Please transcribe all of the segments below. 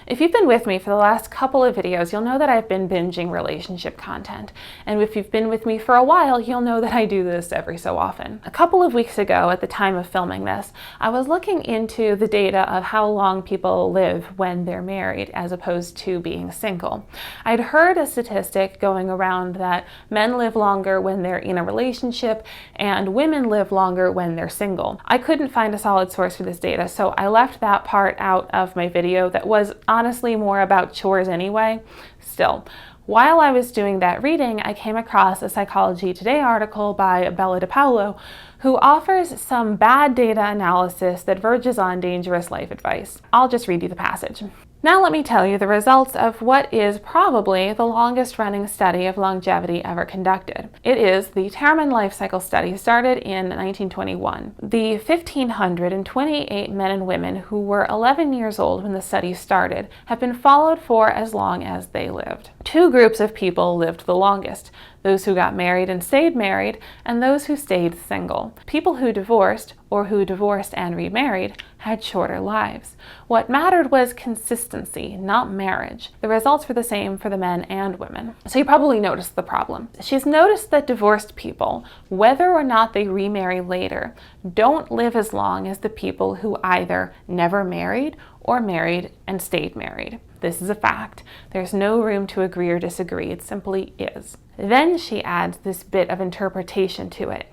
If you've been with me for the last couple of videos, you'll know that I've been binging relationship content. And if you've been with me for a while, you'll know that I do this every so often. A couple of weeks ago, at the time of filming this, I was looking into the data of how long people live when they're married as opposed to being single. I'd heard a statistic going around that men live longer when they're in a relationship and women live longer when they're single. I couldn't find a solid source for this data, so I left that part out of my video that was honestly more about chores anyway. Still, while I was doing that reading, I came across a Psychology Today article by Bella DePaulo, who offers some bad data analysis that verges on dangerous life advice. I'll just read you the passage. Now let me tell you the results of what is probably the longest running study of longevity ever conducted. It is the Terman Life Cycle Study, started in 1921. The 1,528 men and women who were 11 years old when the study started have been followed for as long as they lived. Two groups of people lived the longest: those who got married and stayed married, and those who stayed single. People who divorced, or who divorced and remarried, had shorter lives. What mattered was consistency, not marriage. The results were the same for the men and women. So you probably noticed the problem. She's noticed that divorced people, whether or not they remarry later, don't live as long as the people who either never married or married and stayed married. This is a fact. There's no room to agree or disagree. It simply is. Then she adds this bit of interpretation to it.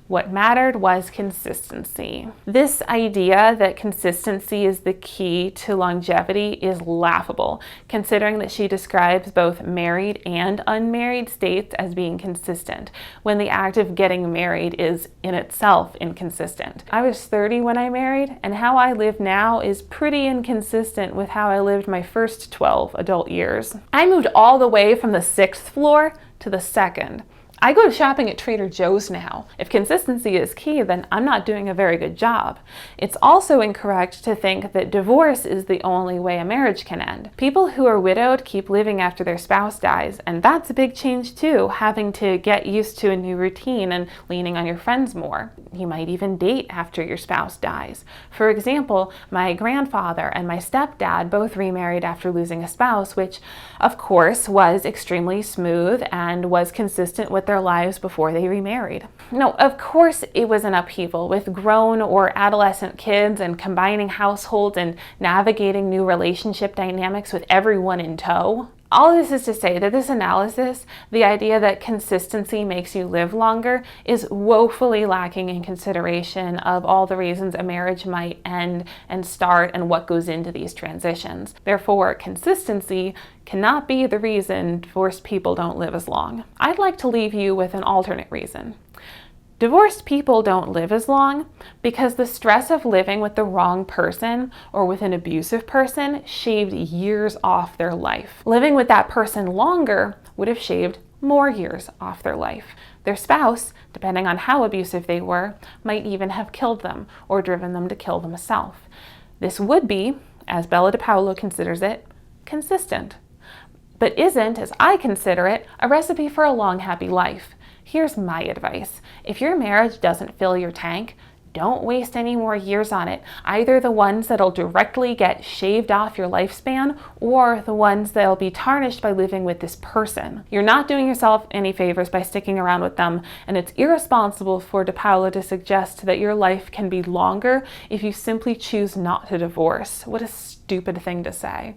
What mattered was consistency. This idea that consistency is the key to longevity is laughable, considering that she describes both married and unmarried states as being consistent, when the act of getting married is in itself inconsistent. I was 30 when I married, and how I live now is pretty inconsistent with how I lived my first 12 adult years. I moved all the way from the 6th floor to the 2nd. I go shopping at Trader Joe's now. If consistency is key, then I'm not doing a very good job. It's also incorrect to think that divorce is the only way a marriage can end. People who are widowed keep living after their spouse dies, and that's a big change too, having to get used to a new routine and leaning on your friends more. You might even date after your spouse dies. For example, my grandfather and my stepdad both remarried after losing a spouse, which of course was extremely smooth and was consistent with their lives before they remarried. No, of course it was an upheaval with grown or adolescent kids and combining households and navigating new relationship dynamics with everyone in tow. All this is to say that this analysis, the idea that consistency makes you live longer, is woefully lacking in consideration of all the reasons a marriage might end and start and what goes into these transitions. Therefore, consistency cannot be the reason divorced people don't live as long. I'd like to leave you with an alternate reason. Divorced people don't live as long because the stress of living with the wrong person or with an abusive person shaved years off their life. Living with that person longer would have shaved more years off their life. Their spouse, depending on how abusive they were, might even have killed them or driven them to kill themselves. This would be, as Bella DePaulo considers it, consistent, but isn't, as I consider it, a recipe for a long, happy life. Here's my advice. If your marriage doesn't fill your tank, don't waste any more years on it. Either the ones that'll directly get shaved off your lifespan or the ones that'll be tarnished by living with this person. You're not doing yourself any favors by sticking around with them, and it's irresponsible for DePaulo to suggest that your life can be longer if you simply choose not to divorce. What a stupid thing to say.